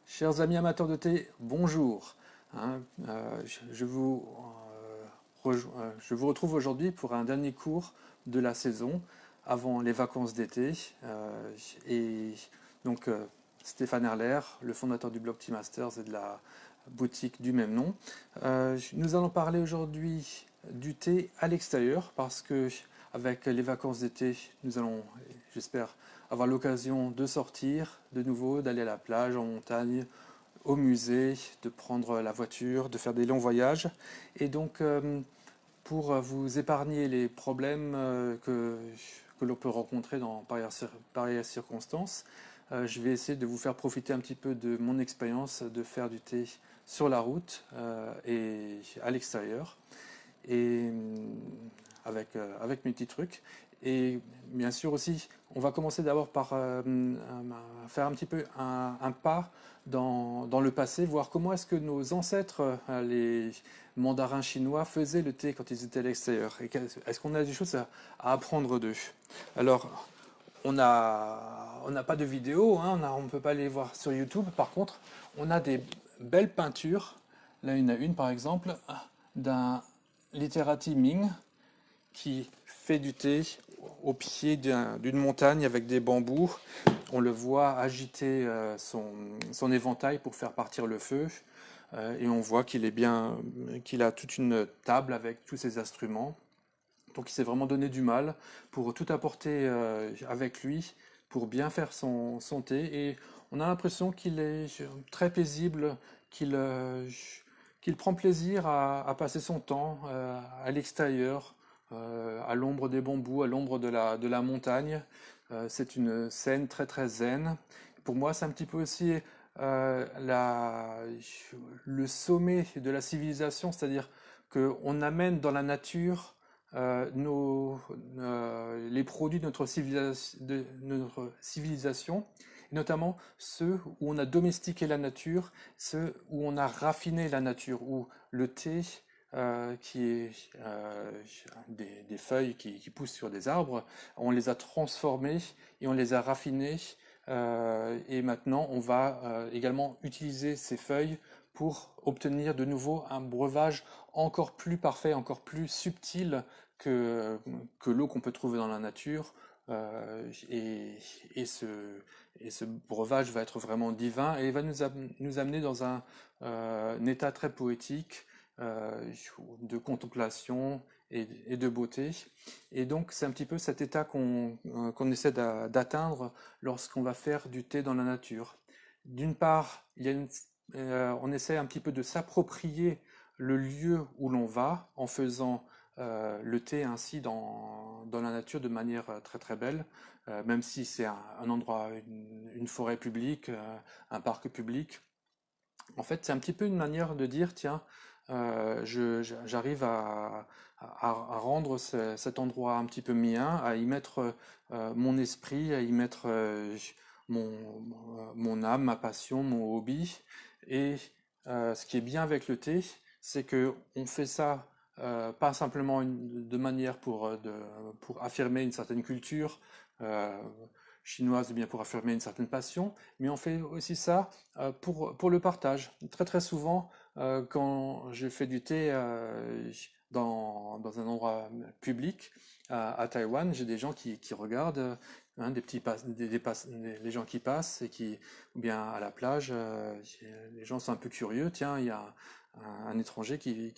Chers amis amateurs de thé, bonjour. Je vous retrouve aujourd'hui pour un dernier cours de la saison avant les vacances d'été. Et donc Stéphane Herler, le fondateur du blog Tea Masters et de la boutique du même nom. Nous allons parler aujourd'hui du thé à l'extérieur parce que avec les vacances d'été, nous allons, j'espère, avoir l'occasion de sortir de nouveau, d'aller à la plage, en montagne, au musée, de prendre la voiture, de faire des longs voyages. Et donc, pour vous épargner les problèmes que l'on peut rencontrer dans pareilles circonstances, je vais essayer de vous faire profiter un petit peu de mon expérience de faire du thé sur la route et à l'extérieur et avec mes petits trucs. Et bien sûr aussi, on va commencer d'abord par faire un petit peu un pas dans le passé, voir comment est-ce que nos ancêtres, les mandarins chinois, faisaient le thé quand ils étaient à l'extérieur. Et est-ce qu'on a des choses à apprendre d'eux? Alors, on n'a pas de vidéo, hein, on ne peut pas les voir sur YouTube. Par contre, on a des belles peintures. Là, une à une, par exemple, d'un Literati Ming qui fait du thé au pied d'une montagne avec des bambous. On le voit agiter son éventail pour faire partir le feu. Et on voit qu'il a toute une table avec tous ses instruments. Donc il s'est vraiment donné du mal pour tout apporter avec lui, pour bien faire son thé. Et on a l'impression qu'il est très paisible, qu'il prend plaisir à passer son temps à l'extérieur, à l'ombre des bambous, à l'ombre de la montagne. C'est une scène très très zen. Pour moi, c'est un petit peu aussi le sommet de la civilisation, c'est-à-dire qu'on amène dans la nature les produits de notre civilisation, et notamment ceux où on a domestiqué la nature, ceux où on a raffiné la nature, où le thé, qui est des feuilles qui poussent sur des arbres, on les a transformées et on les a raffinées. Et maintenant, on va également utiliser ces feuilles pour obtenir de nouveau un breuvage encore plus parfait, encore plus subtil que, que l'eau qu'on peut trouver dans la nature. Euh, et, et, ce, et ce breuvage va être vraiment divin et va nous amener dans un état très poétique de contemplation et de beauté. Et donc c'est un petit peu cet état qu'on essaie d'atteindre lorsqu'on va faire du thé dans la nature. D'une part, on essaie un petit peu de s'approprier le lieu où l'on va en faisant le thé ainsi dans la nature de manière très très belle, même si c'est un endroit, une forêt publique, un parc public. En fait, c'est un petit peu une manière de dire, tiens, j'arrive à rendre cet endroit un petit peu mien, à y mettre mon esprit, à y mettre mon, mon âme, ma passion, mon hobby. Et ce qui est bien avec le thé, c'est que on fait ça pas simplement de manière pour affirmer une certaine culture euh, chinoise, ou bien pour affirmer une certaine passion, mais on fait aussi ça pour le partage. Très très souvent, quand je fais du thé dans un endroit public à Taïwan, j'ai des gens qui regardent, hein, des petits les gens qui passent et qui, ou bien à la plage, les gens sont un peu curieux. Tiens, il y a un étranger qui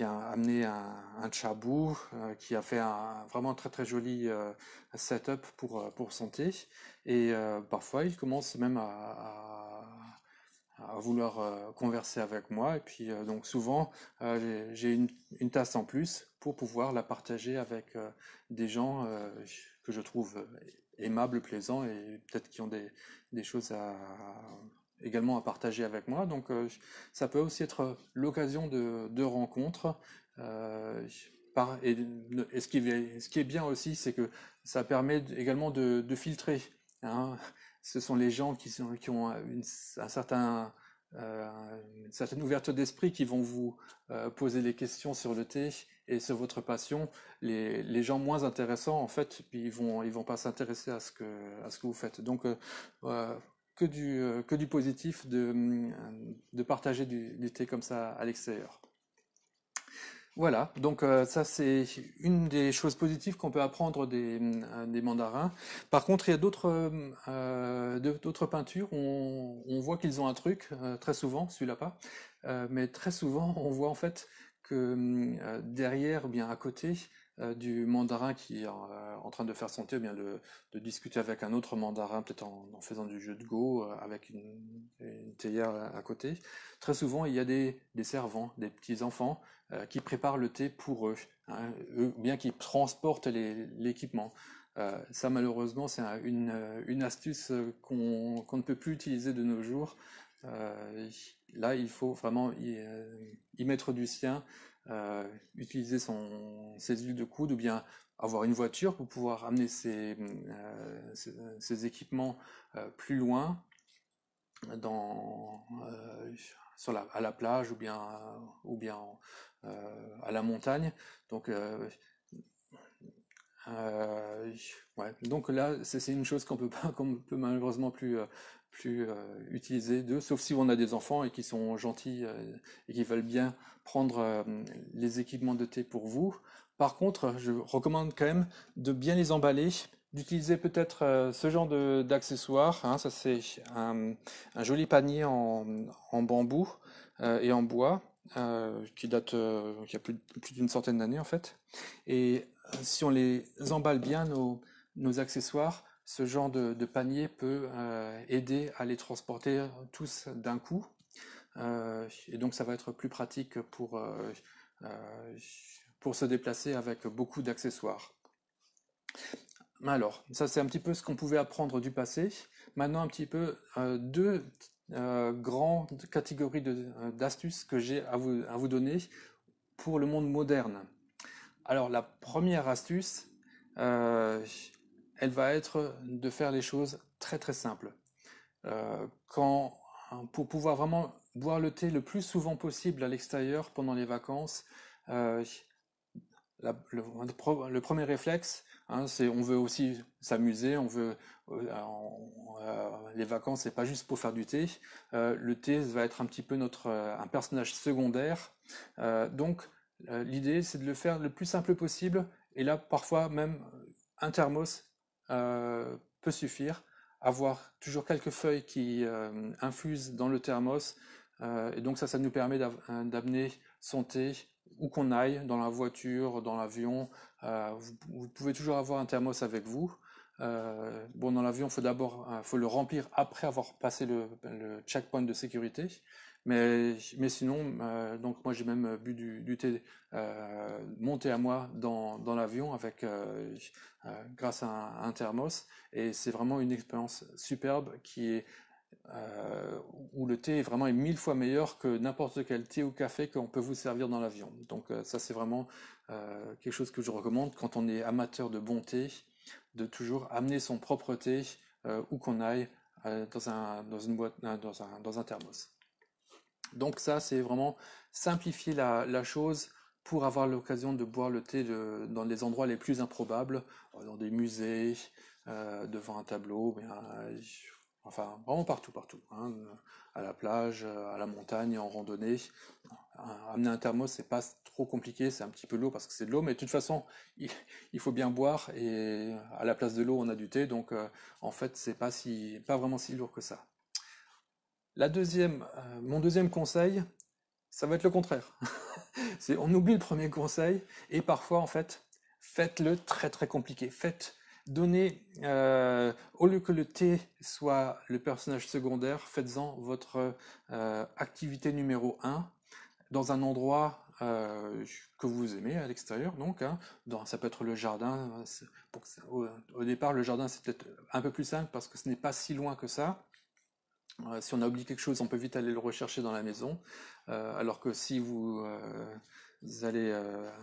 a amené un chabou, qui a fait vraiment un très très joli setup pour son thé. Et parfois, il commence même à vouloir converser avec moi. Et puis, donc souvent, j'ai une tasse en plus pour pouvoir la partager avec des gens que je trouve aimables, plaisants et peut-être qui ont des choses également à partager avec moi. Donc, ça peut aussi être l'occasion de rencontres. euh, et ce qui est bien aussi, c'est que ça permet également de filtrer, hein. Ce sont les gens qui ont un euh, une certaine ouverture d'esprit qui vont vous poser des questions sur le thé et sur votre passion. Les gens moins intéressants, en fait, ils vont pas s'intéresser à ce que vous faites. Donc, que du positif de partager du thé comme ça à l'extérieur. Voilà, donc ça c'est une des choses positives qu'on peut apprendre des mandarins. Par contre, il y a d'autres peintures, on voit qu'ils ont un truc, très souvent, celui-là pas, mais très souvent on voit en fait que derrière, ou bien à côté du mandarin qui est en train de faire son thé, ou bien de discuter avec un autre mandarin, peut-être en faisant du jeu de Go, avec une théière à côté, très souvent il y a des servants, des petits enfants qui préparent le thé pour eux, hein, eux bien qu'ils transportent l'équipement. Ça, malheureusement, c'est une astuce qu'on ne peut plus utiliser de nos jours. Là, il faut vraiment y mettre du sien, utiliser ses huiles de coude ou bien avoir une voiture pour pouvoir amener ses équipements plus loin à la plage à la montagne. Donc, ouais. Donc là, c'est une chose qu'on peut pas, qu'on peut malheureusement plus utiliser d'eux, sauf si on a des enfants et qui sont gentils et qui veulent bien prendre les équipements de thé pour vous. Par contre, je recommande quand même de bien les emballer, d'utiliser peut-être ce genre d'accessoires, hein. Ça, c'est un joli panier en bambou et en bois qui a plus d'une centaine d'années en fait. Et si on les emballe bien, nos accessoires, ce genre de panier peut aider à les transporter tous d'un coup. Et donc ça va être plus pratique euh, pour se déplacer avec beaucoup d'accessoires. Alors, ça c'est un petit peu ce qu'on pouvait apprendre du passé. Maintenant un petit peu deux grandes catégories d'astuces que j'ai à vous donner pour le monde moderne. Alors la première astuce, euh, elle va être de faire les choses très très simples. Pour pouvoir vraiment boire le thé le plus souvent possible à l'extérieur pendant les vacances, euh, le premier réflexe, hein, c'est on veut aussi s'amuser, on veut les vacances, c'est pas juste pour faire du thé. Le thé va être un petit peu un personnage secondaire. Donc l'idée, c'est de le faire le plus simple possible. Et là, parfois même un thermos peut suffire. Avoir toujours quelques feuilles qui infusent dans le thermos. Et donc ça nous permet d'amener son thé où qu'on aille, dans la voiture, dans l'avion, vous pouvez toujours avoir un thermos avec vous. Bon, dans l'avion, faut le remplir après avoir passé le checkpoint de sécurité. Mais sinon, donc moi j'ai même bu du thé monté à moi dans l'avion grâce à un thermos. Et c'est vraiment une expérience superbe où le thé est 1000 fois meilleur que n'importe quel thé ou café qu'on peut vous servir dans l'avion. Donc ça c'est vraiment quelque chose que je recommande quand on est amateur de bon thé, de toujours amener son propre thé où qu'on aille dans une boîte, dans un thermos. Donc ça c'est vraiment simplifier la chose pour avoir l'occasion de boire le thé dans les endroits les plus improbables, dans des musées, devant un tableau, enfin vraiment partout, partout, hein, à la plage, à la montagne, en randonnée. Amener un thermos, c'est pas trop compliqué, c'est un petit peu lourd parce que c'est de l'eau, mais de toute façon, il, il faut bien boire et à la place de l'eau, on a du thé, donc en fait, c'est pas vraiment si lourd que ça. Mon deuxième conseil, ça va être le contraire. On oublie le premier conseil et parfois, en fait, faites-le très très compliqué. Au lieu que le thé soit le personnage secondaire, faites-en votre activité numéro un dans un endroit que vous aimez à l'extérieur. Donc, hein, ça peut être le jardin. Au départ, le jardin, c'est peut-être un peu plus simple parce que ce n'est pas si loin que ça. Si on a oublié quelque chose, on peut vite aller le rechercher dans la maison. Alors que si vous allez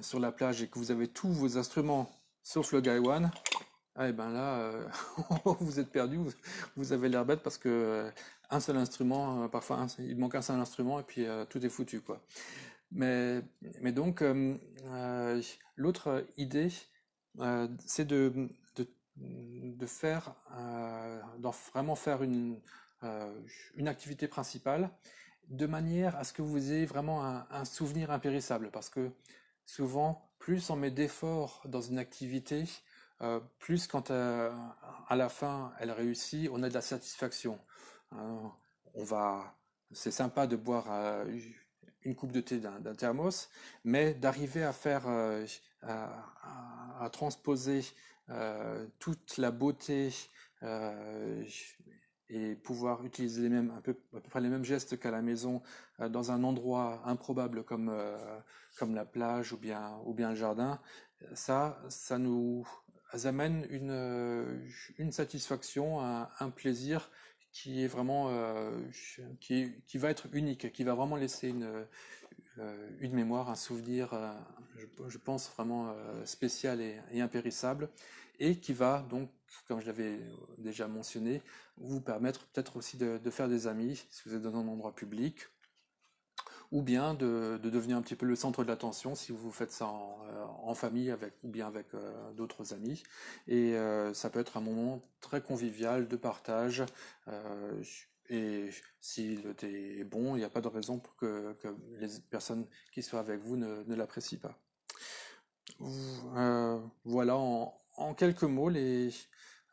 sur la plage et que vous avez tous vos instruments sauf le Gaiwan, ah, et ben là, vous êtes perdu, vous avez l'air bête parce que un seul instrument, parfois il manque un seul instrument et puis tout est foutu, quoi. Mais, mais donc, l'autre idée, c'est de vraiment faire une activité principale, de manière à ce que vous ayez vraiment un souvenir impérissable. Parce que souvent, plus on met d'efforts dans une activité, plus quand à la fin elle réussit, on a de la satisfaction. Euh, on va, c'est sympa de boire une coupe de thé d'un thermos, mais d'arriver à faire, à transposer toute la beauté euh, et pouvoir utiliser à peu près les mêmes gestes qu'à la maison dans un endroit improbable comme la plage ou bien le jardin, ça nous amène une satisfaction, un plaisir qui est vraiment, qui va être unique, qui va vraiment laisser une mémoire, un souvenir, je pense vraiment spécial et impérissable, et qui va donc, comme je l'avais déjà mentionné, vous permettre peut-être aussi de faire des amis si vous êtes dans un endroit public, ou bien de devenir un petit peu le centre de l'attention si vous faites ça en famille avec, ou bien avec d'autres amis. Et ça peut être un moment très convivial de partage. euh, et si le thé est bon, il n'y a pas de raison pour que les personnes qui sont avec vous ne l'apprécient pas. Voilà en quelques mots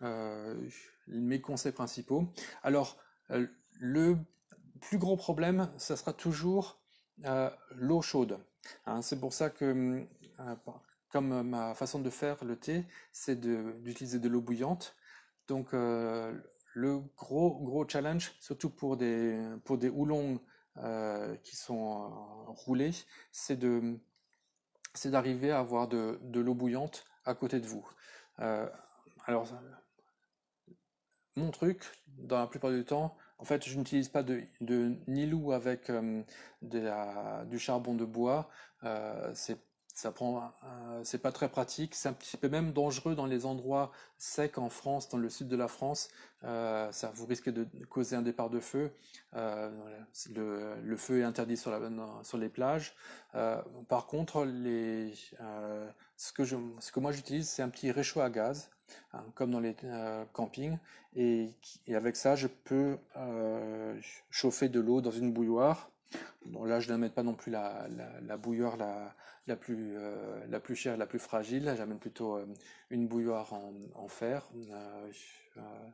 euh, mes conseils principaux. Alors, le plus gros problème, ça sera toujours l'eau chaude. Hein. C'est pour ça que, euh, comme ma façon de faire le thé, c'est d'utiliser de l'eau bouillante. Donc, le gros challenge, surtout pour des houlons qui sont roulés, c'est c'est d'arriver à avoir de l'eau bouillante à côté de vous. Euh, alors, mon truc, dans la plupart du temps, en fait, je n'utilise pas de Nilou avec du charbon de bois. Ça prend, c'est pas très pratique. C'est un petit peu même dangereux dans les endroits secs en France, dans le sud de la France. Ça vous risquez de causer un départ de feu. Voilà. Le feu est interdit sur les plages. Par contre, ce que moi j'utilise, c'est un petit réchaud à gaz, hein, comme dans les campings. Et avec ça, je peux chauffer de l'eau dans une bouilloire. Bon, là, je n'amène pas non plus la bouilloire la plus chère, la plus fragile. J'amène plutôt une bouilloire en fer,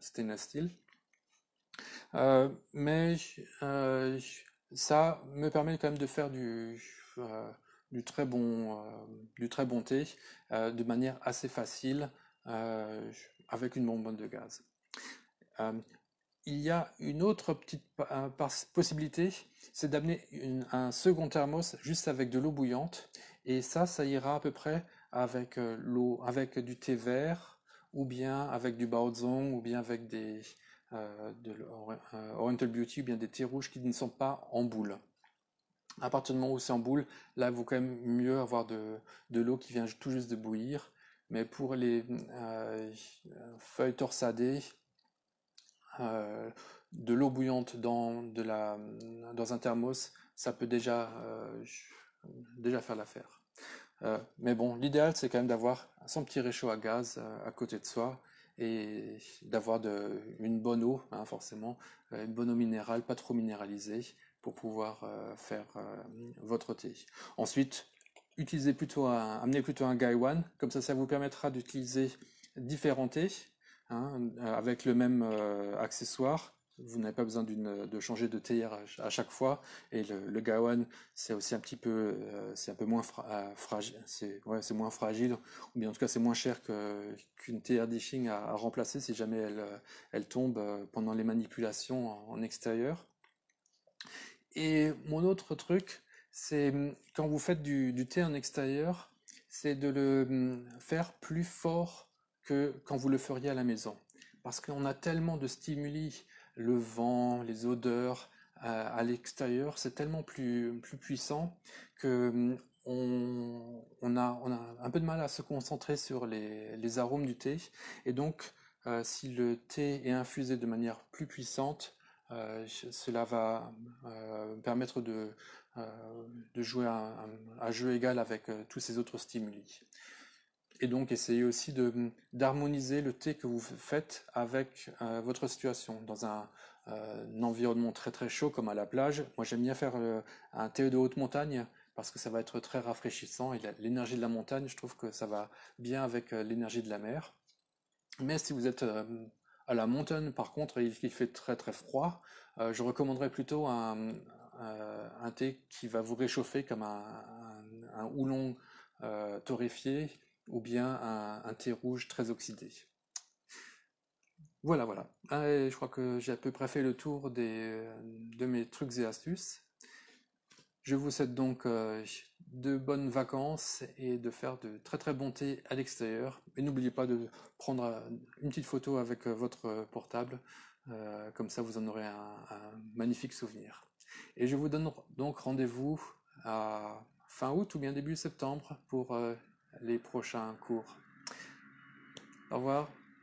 stainless steel. Mais euh, ça me permet quand même de faire du du très bon thé de manière assez facile euh, avec une bonbonne de gaz. Euh, il y a une autre petite possibilité, c'est d'amener un second thermos juste avec de l'eau bouillante. Et ça ira à peu près avec avec du thé vert, ou bien avec du baozong, ou bien avec Oriental Beauty, ou bien des thés rouges qui ne sont pas en boule. À partir du moment où c'est en boule, là, il vaut quand même mieux avoir de l'eau qui vient tout juste de bouillir. Mais pour les feuilles torsadées, euh, de l'eau bouillante dans un thermos, ça peut déjà faire l'affaire. Mais bon, l'idéal, c'est quand même d'avoir son petit réchaud à gaz à côté de soi et d'avoir une bonne eau, hein, forcément, une bonne eau minérale, pas trop minéralisée, pour pouvoir faire votre thé. Ensuite, amenez plutôt un Gaiwan, comme ça vous permettra d'utiliser différents thés, hein, avec le même accessoire. Vous n'avez pas besoin de changer de théière à chaque fois. Et le Gawan, c'est aussi un petit peu, c'est un peu moins fragile, c'est moins fragile, ou bien en tout cas c'est moins cher qu'une théière dishing à remplacer si jamais elle tombe pendant les manipulations en extérieur. Et mon autre truc, c'est quand vous faites du thé en extérieur, c'est de le faire plus fort que quand vous le feriez à la maison. Parce qu'on a tellement de stimuli, le vent, les odeurs, à l'extérieur, c'est tellement plus puissant que on a un peu de mal à se concentrer sur les arômes du thé. Et donc, si le thé est infusé de manière plus puissante, cela va permettre de jouer un jeu égal avec tous ces autres stimuli. Et donc, essayez aussi d'harmoniser le thé que vous faites avec votre situation. Dans un environnement très très chaud comme à la plage, moi j'aime bien faire un thé de haute montagne parce que ça va être très rafraîchissant et l'énergie de la montagne, je trouve que ça va bien avec l'énergie de la mer. Mais si vous êtes à la montagne, par contre, et qu'il fait très très froid, je recommanderais plutôt un thé qui va vous réchauffer comme un houlon torréfié ou bien un thé rouge très oxydé. Voilà, voilà. Je crois que j'ai à peu près fait le tour de mes trucs et astuces. Je vous souhaite donc de bonnes vacances et de faire de très très bons thés à l'extérieur. Et n'oubliez pas de prendre une petite photo avec votre portable. Comme ça, vous en aurez un magnifique souvenir. Et je vous donne donc rendez-vous à fin août ou bien début septembre pour les prochains cours. Au revoir.